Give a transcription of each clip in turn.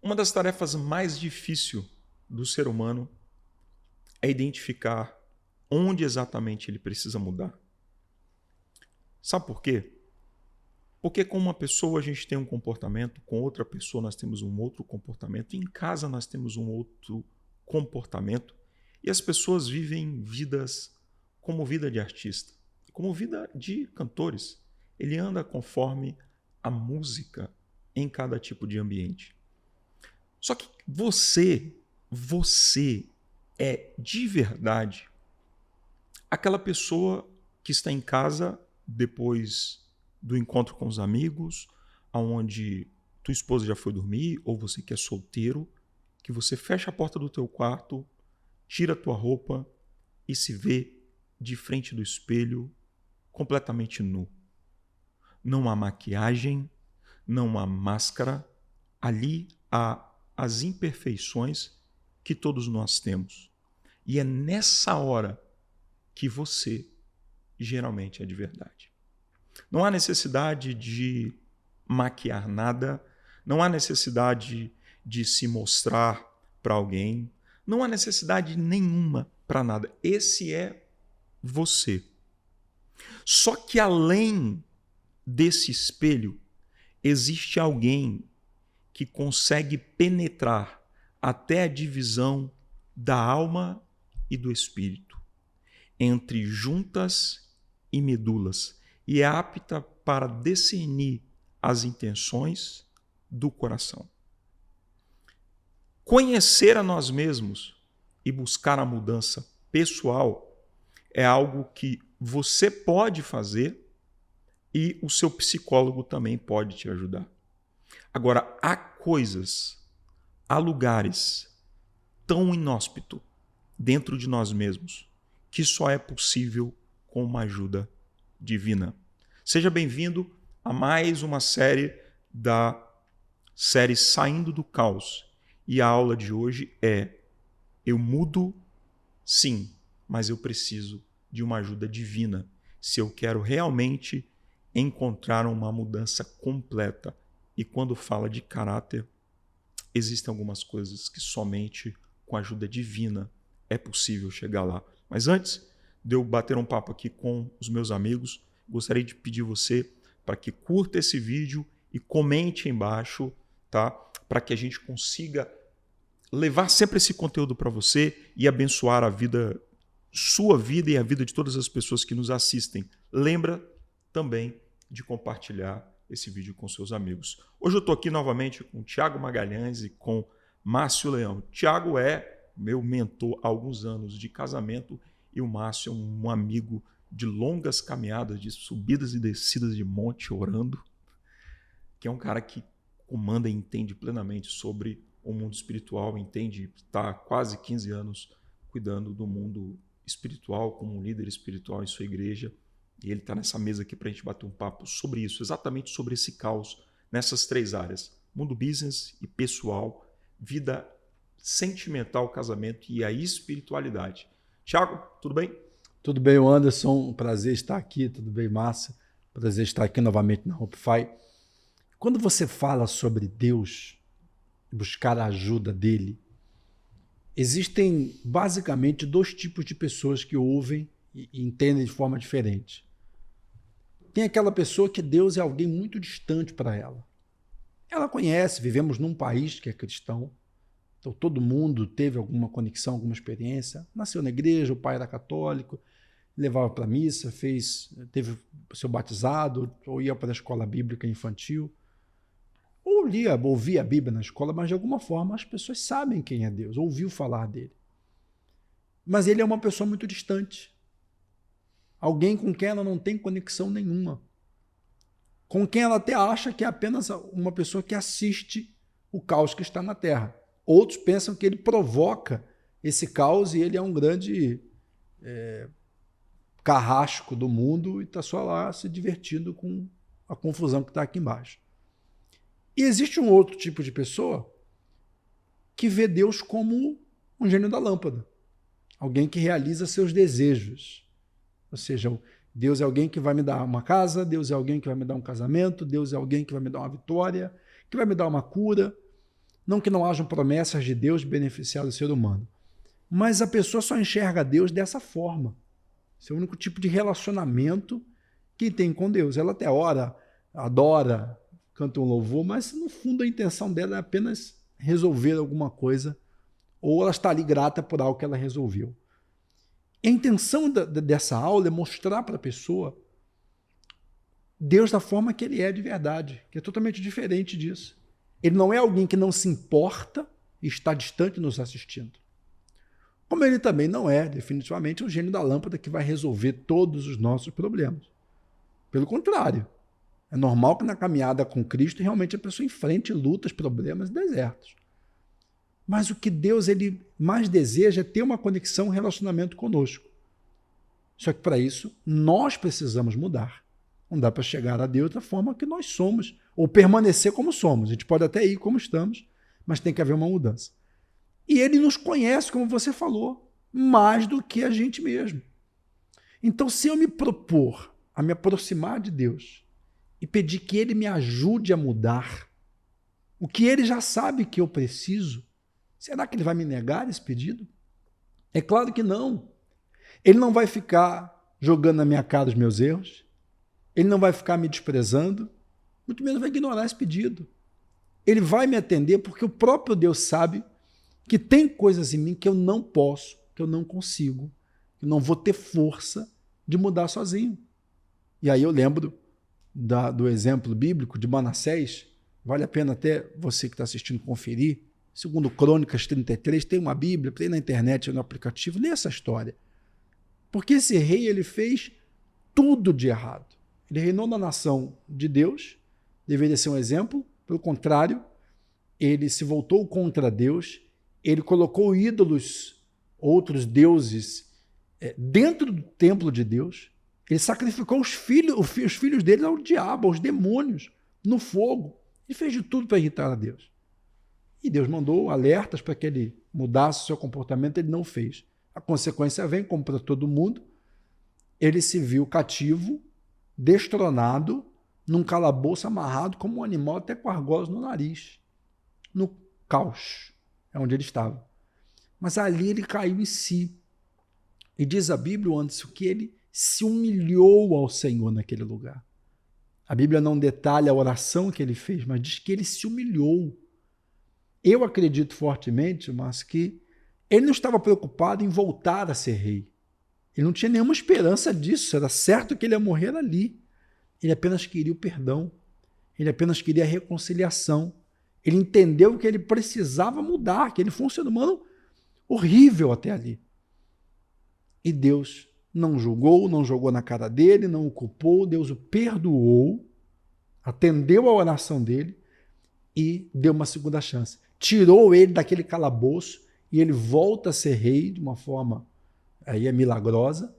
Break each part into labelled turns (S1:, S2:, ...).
S1: Uma das tarefas mais difíceis do ser humano é identificar onde exatamente ele precisa mudar. Sabe por quê? Porque com uma pessoa a gente tem um comportamento, com outra pessoa nós temos um outro comportamento, em casa nós temos um outro comportamento, e as pessoas vivem vidas como vida de artista, como vida de cantores. Ele anda conforme a música em cada tipo de ambiente. Só que você é de verdade aquela pessoa que está em casa depois do encontro com os amigos, aonde tua esposa já foi dormir, ou você que é solteiro, que você fecha a porta do teu quarto, tira a tua roupa e se vê de frente do espelho completamente nu. Não há maquiagem, não há máscara, ali há as imperfeições que todos nós temos. E é nessa hora que você geralmente é de verdade. Não há necessidade de maquiar nada, não há necessidade de se mostrar para alguém, não há necessidade nenhuma para nada. Esse é você. Só que além desse espelho, existe alguém que consegue penetrar até a divisão da alma e do espírito, entre juntas e medulas, e é apta para discernir as intenções do coração. Conhecer a nós mesmos e buscar a mudança pessoal é algo que você pode fazer e o seu psicólogo também pode te ajudar. Agora, há coisas, há lugares tão inóspitos dentro de nós mesmos que só é possível com uma ajuda divina. Seja bem-vindo a mais uma série da série Saindo do Caos. E a aula de hoje é: eu mudo, sim, mas eu preciso de uma ajuda divina se eu quero realmente encontrar uma mudança completa. E quando fala de caráter, existem algumas coisas que somente com a ajuda divina é possível chegar lá. Mas antes de eu bater um papo aqui com os meus amigos, gostaria de pedir você para que curta esse vídeo e comente aí embaixo, tá? Para que a gente consiga levar sempre esse conteúdo para você e abençoar a vida, sua vida e a vida de todas as pessoas que nos assistem. Lembra também de compartilhar esse vídeo com seus amigos. Hoje eu estou aqui novamente com o Thiago Magalhães e com Márcio Leão. Thiago é meu mentor há alguns anos de casamento e o Márcio é um amigo de longas caminhadas, de subidas e descidas de monte orando, que é um cara que comanda e entende plenamente sobre o mundo espiritual, entende, está há quase 15 anos cuidando do mundo espiritual como um líder espiritual em sua igreja. E ele está nessa mesa aqui para a gente bater um papo sobre isso, exatamente sobre esse caos nessas três áreas: mundo business e pessoal, vida sentimental, casamento e a espiritualidade. Thiago, tudo bem?
S2: Tudo bem, Anderson? Um prazer estar aqui. Tudo bem, Márcia? Prazer estar aqui novamente na Hopify. Quando você fala sobre Deus, buscar a ajuda dele, existem basicamente dois tipos de pessoas que ouvem e entendem de forma diferente. Tem aquela pessoa que Deus é alguém muito distante para ela. Ela conhece, vivemos num país que é cristão, então todo mundo teve alguma conexão, alguma experiência, nasceu na igreja, o pai era católico, levava para a missa, teve seu batizado, ou ia para a escola bíblica infantil, ou ouvia a Bíblia na escola, mas de alguma forma as pessoas sabem quem é Deus, ouviu falar dele. Mas ele é uma pessoa muito distante. Alguém com quem ela não tem conexão nenhuma. Com quem ela até acha que é apenas uma pessoa que assiste o caos que está na Terra. Outros pensam que ele provoca esse caos e ele é um grande carrasco do mundo e está só lá se divertindo com a confusão que está aqui embaixo. E existe um outro tipo de pessoa que vê Deus como um gênio da lâmpada. Alguém que realiza seus desejos. Ou seja, Deus é alguém que vai me dar uma casa, Deus é alguém que vai me dar um casamento, Deus é alguém que vai me dar uma vitória, que vai me dar uma cura. Não que não hajam promessas de Deus beneficiar o ser humano, mas a pessoa só enxerga Deus dessa forma. Esse é o único tipo de relacionamento que tem com Deus. Ela até ora, adora, canta um louvor, mas no fundo a intenção dela é apenas resolver alguma coisa, ou ela está ali grata por algo que ela resolveu. A intenção dessa aula é mostrar para a pessoa Deus da forma que ele é de verdade, que é totalmente diferente disso. Ele não é alguém que não se importa e está distante nos assistindo. Como ele também não é, definitivamente, um gênio da lâmpada que vai resolver todos os nossos problemas. Pelo contrário, é normal que na caminhada com Cristo realmente a pessoa enfrente lutas, problemas e desertos. Mas o que Deus ele mais deseja é ter uma conexão, um relacionamento conosco. Só que para isso nós precisamos mudar. Não dá para chegar a Deus da forma que nós somos, ou permanecer como somos. A gente pode até ir como estamos, mas tem que haver uma mudança. E ele nos conhece, como você falou, mais do que a gente mesmo. Então, se eu me propor a me aproximar de Deus e pedir que ele me ajude a mudar o que ele já sabe que eu preciso, será que ele vai me negar esse pedido? É claro que não. Ele não vai ficar jogando na minha cara os meus erros, ele não vai ficar me desprezando, muito menos vai ignorar esse pedido. Ele vai me atender porque o próprio Deus sabe que tem coisas em mim que eu não posso, que eu não consigo, que eu não vou ter força de mudar sozinho. E aí eu lembro do exemplo bíblico de Manassés, vale a pena até você que está assistindo conferir, segundo Crônicas 33, tem uma Bíblia, tem na internet, no aplicativo, lê essa história. Porque esse rei ele fez tudo de errado. Ele reinou na nação de Deus, deveria ser um exemplo, pelo contrário, ele se voltou contra Deus, ele colocou ídolos, outros deuses, dentro do templo de Deus, ele sacrificou os filhos dele ao diabo, aos demônios, no fogo. Ele fez de tudo para irritar a Deus. E Deus mandou alertas para que ele mudasse o seu comportamento, ele não fez. A consequência vem, como para todo mundo, ele se viu cativo, destronado, num calabouço amarrado como um animal, até com argolas no nariz, no caos, é onde ele estava. Mas ali ele caiu em si. E diz a Bíblia, Anderson, que ele se humilhou ao Senhor naquele lugar. A Bíblia não detalha a oração que ele fez, mas diz que ele se humilhou. Eu acredito fortemente, mas que ele não estava preocupado em voltar a ser rei. Ele não tinha nenhuma esperança disso, era certo que ele ia morrer ali. Ele apenas queria o perdão, ele apenas queria a reconciliação. Ele entendeu que ele precisava mudar, que ele foi um ser humano horrível até ali. E Deus não julgou, não jogou na cara dele, não o culpou, Deus o perdoou, atendeu a oração dele e deu uma segunda chance. Tirou ele daquele calabouço e ele volta a ser rei de uma forma aí milagrosa.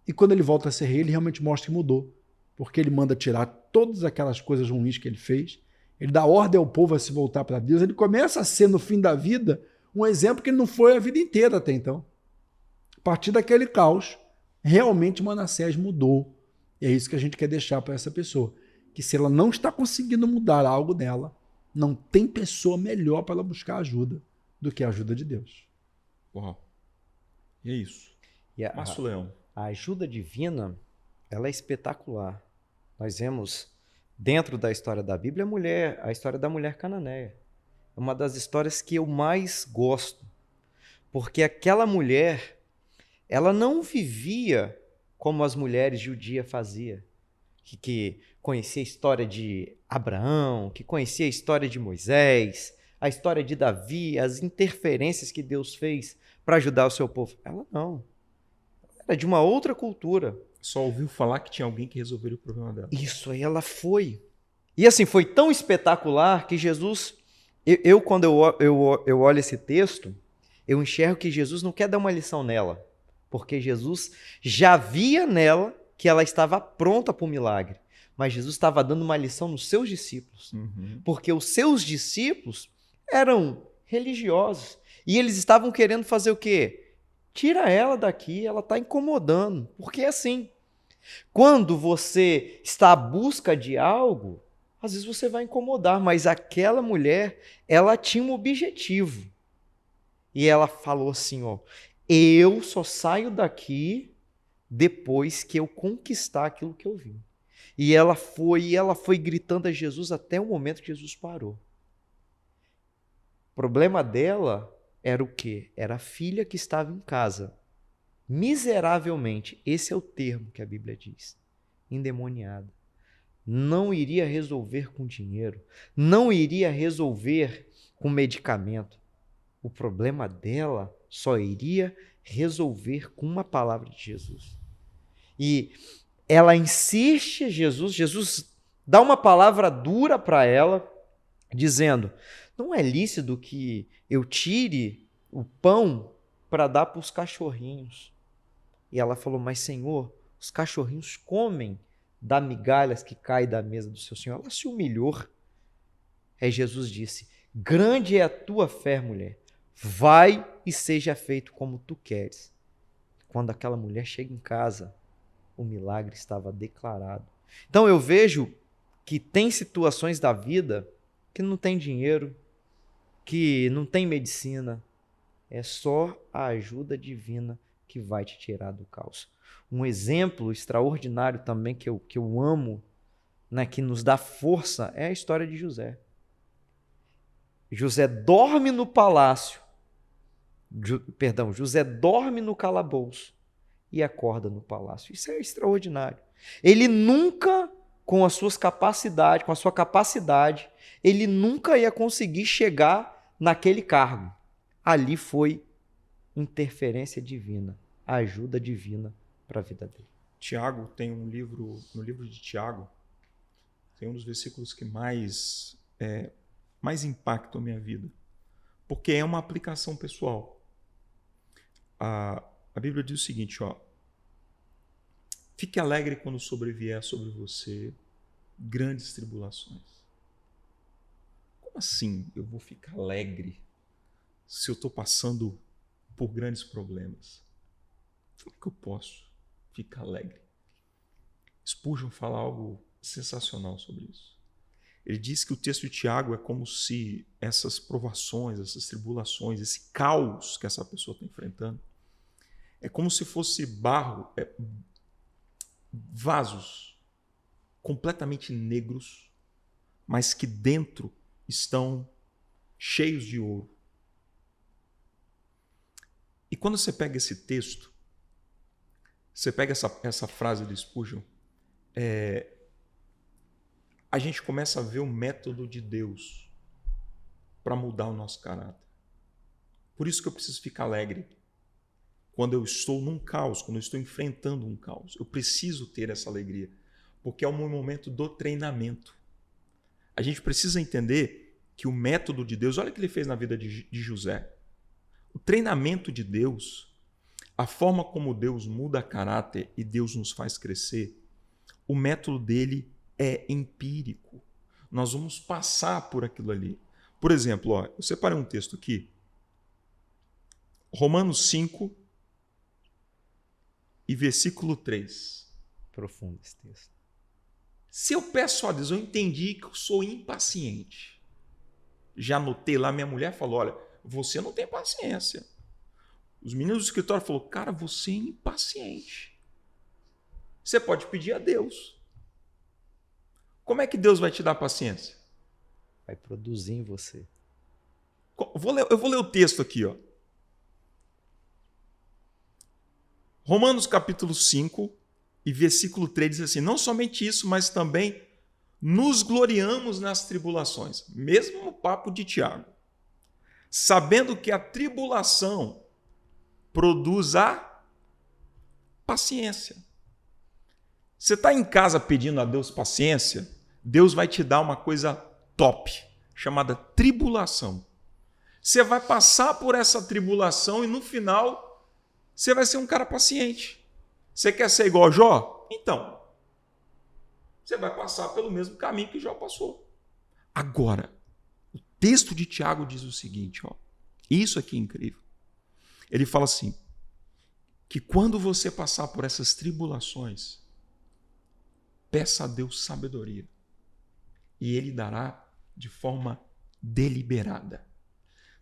S2: E quando ele volta a ser rei, ele realmente mostra que mudou, porque ele manda tirar todas aquelas coisas ruins que ele fez, ele dá ordem ao povo a se voltar para Deus, ele começa a ser, no fim da vida, um exemplo que ele não foi a vida inteira até então. A partir daquele caos, realmente Manassés mudou. E é isso que a gente quer deixar para essa pessoa, que se ela não está conseguindo mudar algo nela, não tem pessoa melhor para ela buscar ajuda do que a ajuda de Deus.
S1: Uau. E é isso.
S3: E
S1: Márcio Leão.
S3: A ajuda divina, ela é espetacular. Nós vemos dentro da história da Bíblia a história da mulher cananeia. É uma das histórias que eu mais gosto, porque aquela mulher, ela não vivia como as mulheres judias faziam, que conhecia a história de Abraão, que conhecia a história de Moisés, a história de Davi, as interferências que Deus fez para ajudar o seu povo. Ela não. Era de uma outra cultura.
S1: Só ouviu falar que tinha alguém que resolveria o problema dela.
S3: Isso aí ela foi. E assim, foi tão espetacular que Jesus... Quando eu olho esse texto, eu enxergo que Jesus não quer dar uma lição nela, porque Jesus já via nela que ela estava pronta para o milagre. Mas Jesus estava dando uma lição nos seus discípulos. Porque os seus discípulos eram religiosos. E eles estavam querendo fazer o quê? Tira ela daqui, ela está incomodando. Porque é assim, quando você está à busca de algo, Às vezes você vai incomodar, mas aquela mulher, ela tinha um objetivo. E ela falou assim, ó, eu só saio daqui depois que eu conquistar aquilo que eu vim. E ela foi gritando a Jesus até o momento que Jesus parou. O problema dela era o quê? Era a filha que estava em casa, miseravelmente, esse é o termo que a Bíblia diz, endemoniada. Não iria resolver com dinheiro, não iria resolver com medicamento. O problema dela só iria resolver com uma palavra de Jesus. E ela insiste, Jesus dá uma palavra dura para ela, dizendo, não é lícito que eu tire o pão para dar para os cachorrinhos. E ela falou, mas Senhor, os cachorrinhos comem das migalhas que caem da mesa do seu Senhor. Ela se humilhou. Aí Jesus disse, grande é a tua fé, mulher. Vai e seja feito como tu queres. Quando aquela mulher chega em casa, o milagre estava declarado. Então eu vejo que tem situações da vida que não tem dinheiro, que não tem medicina. É só a ajuda divina que vai te tirar do caos. Um exemplo extraordinário também que eu amo, né, que nos dá força, é a história de José. José dorme no palácio, José dorme no calabouço e acorda no palácio. Isso é extraordinário. Ele nunca, com as suas capacidades, com a sua capacidade, ele nunca ia conseguir chegar naquele cargo. Ali foi interferência divina, ajuda divina para a vida dele.
S1: Tiago tem um livro, no livro de Tiago, tem um dos versículos que mais impactam a minha vida, porque é uma aplicação pessoal. A Bíblia diz o seguinte, ó, fique alegre quando sobrevier sobre você grandes tribulações. Como assim eu vou ficar alegre se eu estou passando por grandes problemas? Como que eu posso ficar alegre? Spurgeon fala algo sensacional sobre isso. Ele diz que o texto de Tiago é como se essas provações, essas tribulações, esse caos que essa pessoa está enfrentando, é como se fosse barro, vasos completamente negros, mas que dentro estão cheios de ouro. E quando você pega esse texto, você pega essa frase de Spurgeon, a gente começa a ver o método de Deus para mudar o nosso caráter. Por isso que eu preciso ficar alegre quando eu estou num caos, quando eu estou enfrentando um caos. Eu preciso ter essa alegria, porque é o momento do treinamento. A gente precisa entender que o método de Deus, olha o que ele fez na vida de José. O treinamento de Deus, a forma como Deus muda caráter e Deus nos faz crescer, o método dele é empírico. Nós vamos passar por aquilo ali. Por exemplo, ó, eu separei um texto aqui. Romanos 5 e versículo 3.
S3: Profundo esse texto.
S1: Se eu peço a Deus, eu entendi que eu sou impaciente. Já anotei lá, minha mulher falou, olha, você não tem paciência. Os meninos do escritório falaram, cara, você é impaciente. Você pode pedir a Deus. Como é que Deus vai te dar paciência?
S3: Vai produzir em você.
S1: Eu vou ler o texto aqui, ó. Romanos capítulo 5 e versículo 3 diz assim, não somente isso, mas também nos gloriamos nas tribulações. Mesmo no papo de Tiago. Sabendo que a tribulação produz a paciência. Você está em casa pedindo a Deus paciência, Deus vai te dar uma coisa top, chamada tribulação. Você vai passar por essa tribulação e no final você vai ser um cara paciente. Você quer ser igual a Jó? Então, você vai passar pelo mesmo caminho que Jó passou. Agora, o texto de Tiago diz o seguinte, ó, isso aqui é incrível. Ele fala assim, que quando você passar por essas tribulações, peça a Deus sabedoria e ele dará de forma deliberada.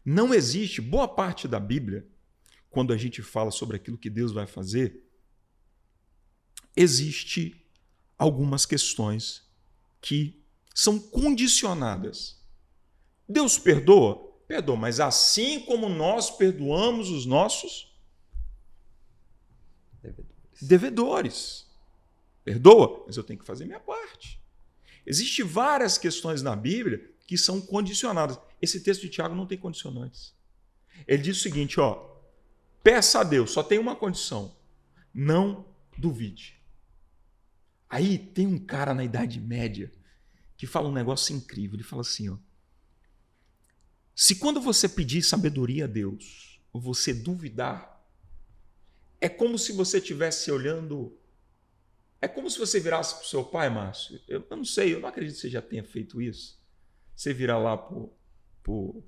S1: Não existe, boa parte da Bíblia, quando a gente fala sobre aquilo que Deus vai fazer, existe algumas questões que são condicionadas. Deus perdoa? Perdoa, mas assim como nós perdoamos os nossos devedores. Perdoa, mas eu tenho que fazer minha parte. Existem várias questões na Bíblia que são condicionadas. Esse texto de Tiago não tem condicionantes. Ele diz o seguinte, ó, peça a Deus, só tem uma condição, não duvide. Aí tem um cara na Idade Média que fala um negócio incrível, ele fala assim, ó, se quando você pedir sabedoria a Deus, você duvidar, é como se você estivesse olhando, é como se você virasse para o seu pai, Márcio, eu não sei, eu não acredito que você já tenha feito isso, você virar lá pro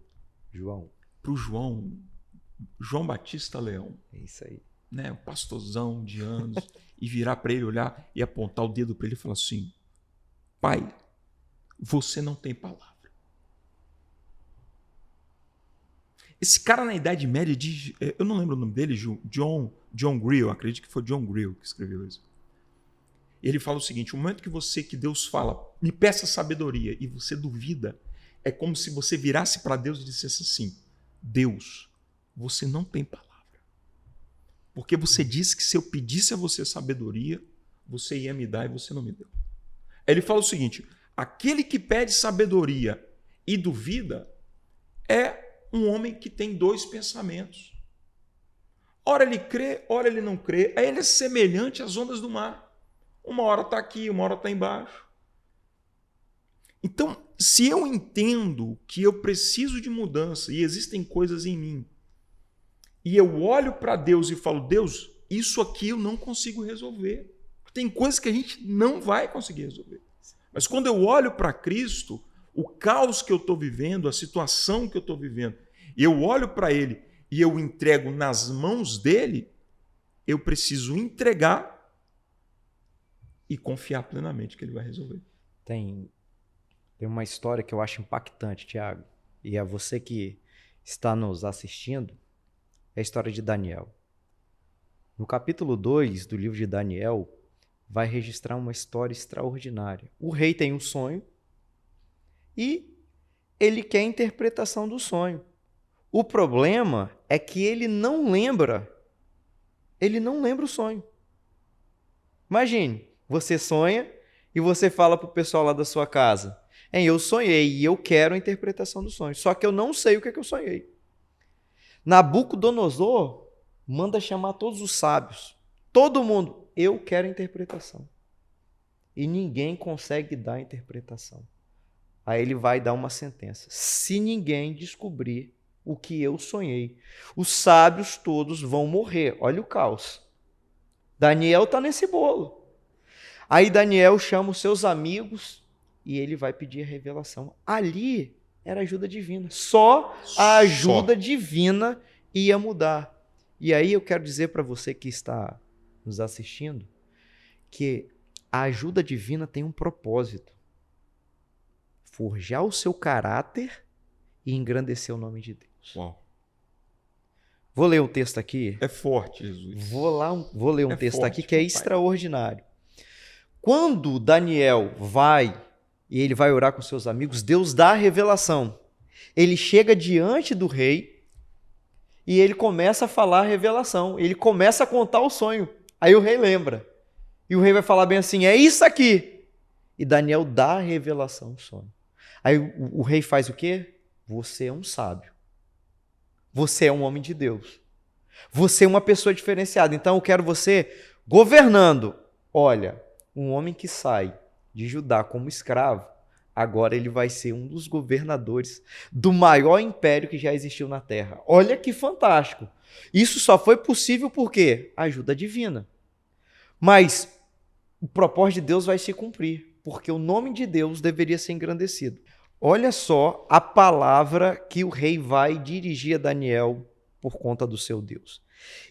S1: João Batista Leão.
S3: É isso aí.
S1: Né, um pastorzão de anos, e virar para ele, olhar e apontar o dedo para ele e falar assim, pai, você não tem palavra. Esse cara na Idade Média, eu não lembro o nome dele, John Greal, acredito que foi John Greal que escreveu isso. Ele fala o seguinte, o momento que Deus fala, me peça sabedoria, e você duvida, é como se você virasse para Deus e dissesse assim, Deus, você não tem palavra. Porque você disse que se eu pedisse a você sabedoria, você ia me dar e você não me deu. Ele fala o seguinte, aquele que pede sabedoria e duvida é um homem que tem dois pensamentos. Ora ele crê, ora ele não crê. Aí ele é semelhante às ondas do mar. Uma hora está aqui, uma hora está embaixo. Então, se eu entendo que eu preciso de mudança e existem coisas em mim, e eu olho para Deus e falo, Deus, isso aqui eu não consigo resolver. Tem coisas que a gente não vai conseguir resolver. Mas quando eu olho para Cristo, o caos que eu estou vivendo, a situação que eu estou vivendo, e eu olho para Ele e eu entrego nas mãos dEle, eu preciso entregar e confiar plenamente que Ele vai resolver.
S3: Tem uma história que eu acho impactante, Tiago, e é você que está nos assistindo, é a história de Daniel. No capítulo 2 do livro de Daniel, vai registrar uma história extraordinária. O rei tem um sonho e ele quer a interpretação do sonho. O problema é que ele não lembra o sonho. Imagine, você sonha e você fala para o pessoal lá da sua casa, eu sonhei e eu quero a interpretação do sonho, só que eu não sei o que eu sonhei. Nabucodonosor manda chamar todos os sábios. Todo mundo, eu quero a interpretação. E ninguém consegue dar a interpretação. Aí ele vai dar uma sentença. Se ninguém descobrir o que eu sonhei, os sábios todos vão morrer. Olha o caos. Daniel está nesse bolo. Aí Daniel chama os seus amigos e ele vai pedir a revelação. Ali era ajuda divina. Só a ajuda divina ia mudar. E aí eu quero dizer para você que está nos assistindo que a ajuda divina tem um propósito. Forjar o seu caráter e engrandecer o nome de Deus.
S1: Uau.
S3: Vou ler um texto aqui.
S1: É forte, Jesus.
S3: Vou ler um texto
S1: forte,
S3: aqui que é
S1: pai.
S3: extraordinário. Quando Daniel e ele vai orar com seus amigos, Deus dá a revelação. Ele chega diante do rei e ele começa a falar a revelação. Ele começa a contar o sonho. Aí o rei lembra. E o rei vai falar bem assim, é isso aqui. E Daniel dá a revelação do sonho. Aí o rei faz o quê? Você é um sábio. Você é um homem de Deus. Você é uma pessoa diferenciada. Então eu quero você governando. Olha, um homem que sai de Judá como escravo, agora ele vai ser um dos governadores do maior império que já existiu na Terra. Olha que fantástico. Isso só foi possível por quê? Ajuda divina. Mas o propósito de Deus vai se cumprir, porque o nome de Deus deveria ser engrandecido. Olha só a palavra que o rei vai dirigir a Daniel por conta do seu Deus.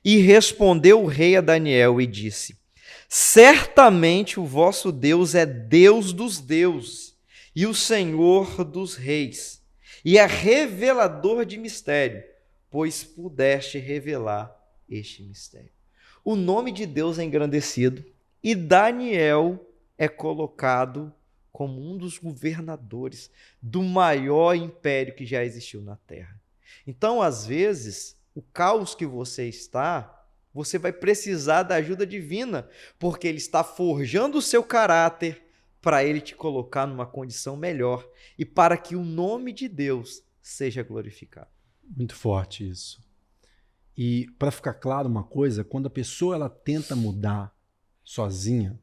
S3: E respondeu o rei a Daniel e disse: certamente o vosso Deus é Deus dos deuses e o Senhor dos reis, e é revelador de mistério, pois pudeste revelar este mistério. O nome de Deus é engrandecido e Daniel é colocado como um dos governadores do maior império que já existiu na Terra. Então, às vezes, o caos que você está, você vai precisar da ajuda divina, porque ele está forjando o seu caráter para ele te colocar numa condição melhor e para que o nome de Deus seja glorificado.
S2: Muito forte isso. E para ficar claro uma coisa, quando a pessoa ela tenta mudar sozinha,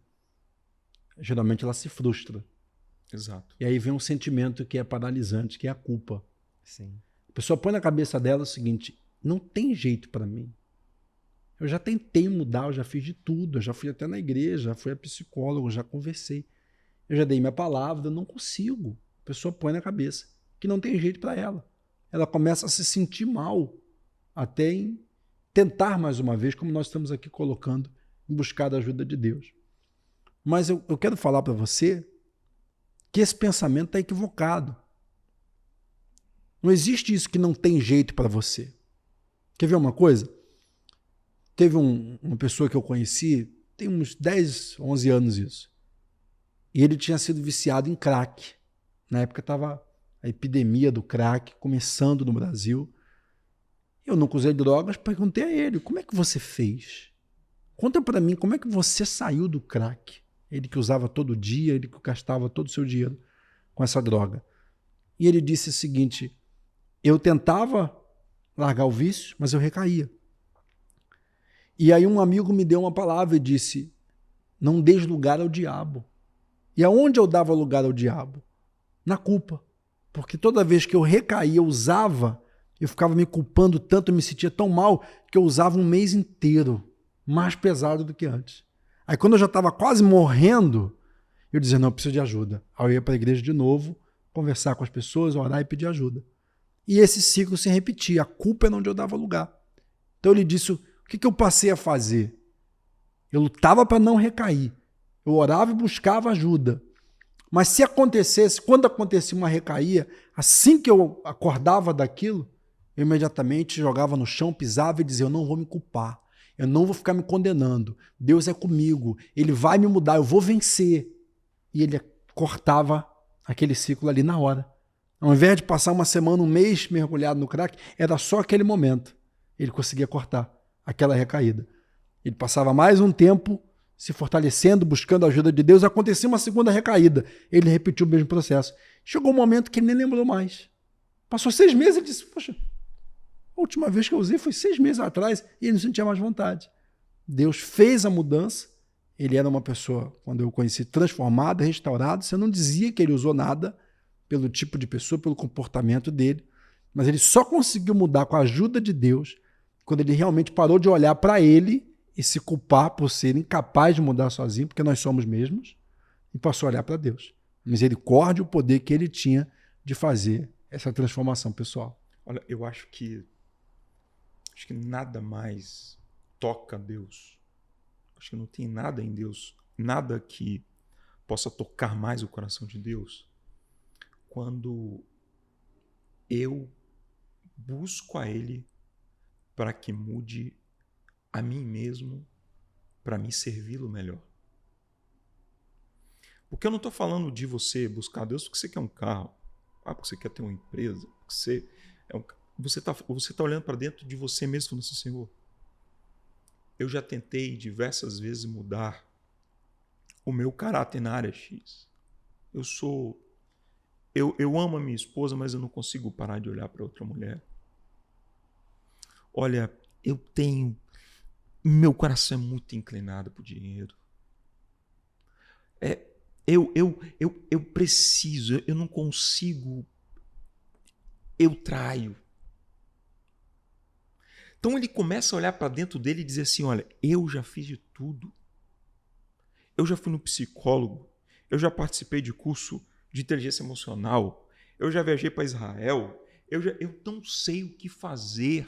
S2: geralmente ela se frustra.
S1: Exato.
S2: E aí vem um sentimento que é paralisante, que é a culpa.
S3: Sim.
S2: A pessoa põe na cabeça dela o seguinte: não tem jeito para mim. Eu já tentei mudar, eu já fiz de tudo, eu já fui até na igreja, já fui a psicólogo, já conversei. Eu já dei minha palavra, eu não consigo. A pessoa põe na cabeça que não tem jeito para ela. Ela começa a se sentir mal até em tentar mais uma vez, como nós estamos aqui colocando, em buscar a ajuda de Deus. Mas eu quero falar para você que esse pensamento está equivocado. Não existe isso que não tem jeito para você. Quer ver uma coisa? Teve uma pessoa que eu conheci, tem uns 10, 11 anos isso. E ele tinha sido viciado em crack. Na época estava a epidemia do crack começando no Brasil. Eu nunca usei drogas, perguntei a ele: como é que você fez? Conta para mim, como é que você saiu do crack? Ele que usava todo dia, ele que gastava todo o seu dinheiro com essa droga. E ele disse o seguinte: eu tentava largar o vício, mas eu recaía. E aí um amigo me deu uma palavra e disse: não dês lugar ao diabo. E aonde eu dava lugar ao diabo? Na culpa. Porque toda vez que eu recaía, eu usava, eu ficava me culpando tanto, eu me sentia tão mal, que eu usava um mês inteiro, mais pesado do que antes. Aí quando eu já estava quase morrendo, eu dizia: não, eu preciso de ajuda. Aí eu ia para a igreja de novo, conversar com as pessoas, orar e pedir ajuda. E esse ciclo se repetia, a culpa é onde eu dava lugar. Então ele disse: o que eu passei a fazer? Eu lutava para não recair. Eu orava e buscava ajuda. Mas se acontecesse, quando acontecia uma recaía, assim que eu acordava daquilo, eu imediatamente jogava no chão, pisava e dizia: eu não vou me culpar. Eu não vou ficar me condenando. Deus é comigo. Ele vai me mudar. Eu vou vencer. E ele cortava aquele ciclo ali na hora. Ao invés de passar uma semana, um mês mergulhado no crack, era só aquele momento. Ele conseguia cortar aquela recaída. Ele passava mais um tempo se fortalecendo, buscando a ajuda de Deus. Acontecia uma segunda recaída. Ele repetiu o mesmo processo. Chegou um momento que ele nem lembrou mais. Passou 6 meses e disse: poxa, a última vez que eu usei foi 6 meses atrás, e ele não sentia mais vontade. Deus fez a mudança. Ele era uma pessoa, quando eu o conheci, transformada, restaurada. Você não dizia que ele usou nada pelo tipo de pessoa, pelo comportamento dele, mas ele só conseguiu mudar com a ajuda de Deus quando ele realmente parou de olhar para ele e se culpar por ser incapaz de mudar sozinho, porque nós somos mesmos, e passou a olhar para Deus. A misericórdia e o poder que ele tinha de fazer essa transformação pessoal.
S1: Olha, eu acho que nada mais toca Deus. Acho que não tem nada em Deus, nada que possa tocar mais o coração de Deus quando eu busco a Ele para que mude a mim mesmo, para me servi-lo melhor. Porque eu não estou falando de você buscar Deus porque você quer um carro, porque você quer ter uma empresa, porque você está olhando para dentro de você mesmo e falando assim: Senhor, eu já tentei diversas vezes mudar o meu caráter na área X. Eu amo a minha esposa, mas eu não consigo parar de olhar para outra mulher. Olha, meu coração é muito inclinado para o dinheiro. Eu preciso, eu não consigo, eu traio. Então ele começa a olhar para dentro dele e dizer assim: olha, eu já fiz de tudo. Eu já fui no psicólogo, eu já participei de curso de inteligência emocional, eu já viajei para Israel, eu não sei o que fazer.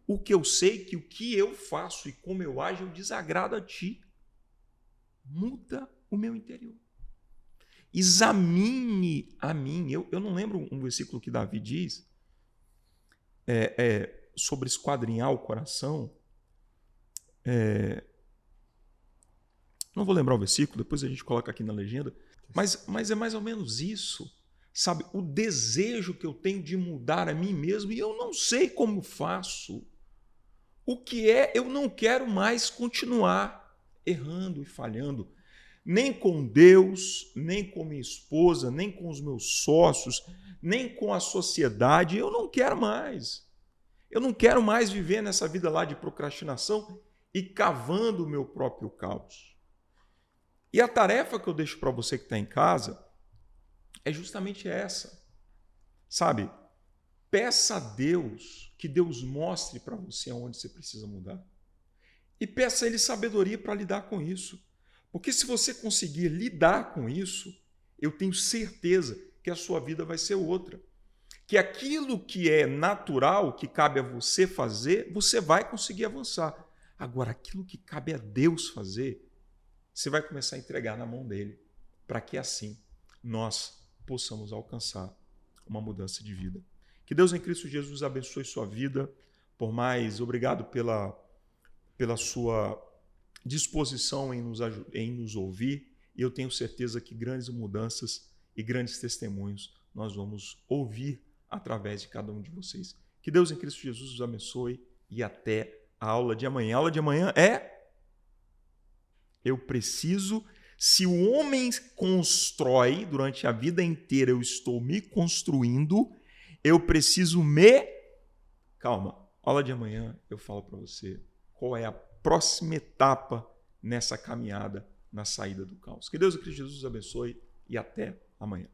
S1: O que eu sei é que o que eu faço e como eu ajo, eu desagrado a ti. Muda o meu interior. examine a mim. Eu não lembro um versículo que Davi diz sobre esquadrinhar o coração. Não vou lembrar o versículo, depois a gente coloca aqui na legenda. Mas é mais ou menos isso. Sabe, o desejo que eu tenho de mudar a mim mesmo e eu não sei como faço. O que eu não quero mais continuar errando e falhando. Nem com Deus, nem com minha esposa, nem com os meus sócios, nem com a sociedade. Eu não quero mais. Eu não quero mais viver nessa vida lá de procrastinação e cavando o meu próprio caos. E a tarefa que eu deixo para você que está em casa é justamente essa. Sabe? Peça a Deus que Deus mostre para você aonde você precisa mudar. E peça a Ele sabedoria para lidar com isso. Porque se você conseguir lidar com isso, eu tenho certeza que a sua vida vai ser outra. Que aquilo que é natural, que cabe a você fazer, você vai conseguir avançar. Agora, aquilo que cabe a Deus fazer, você vai começar a entregar na mão dele, para que assim nós possamos alcançar uma mudança de vida. Que Deus em Cristo Jesus abençoe sua vida. Por mais, obrigado pela sua disposição em nos ouvir. E eu tenho certeza que grandes mudanças e grandes testemunhos nós vamos ouvir através de cada um de vocês. Que Deus em Cristo Jesus os abençoe e até a aula de amanhã. A aula de amanhã eu preciso, se o homem constrói durante a vida inteira, eu estou me construindo, eu preciso Calma, aula de amanhã eu falo para você qual é a próxima etapa nessa caminhada na saída do caos. Que Deus em Cristo Jesus os abençoe e até amanhã.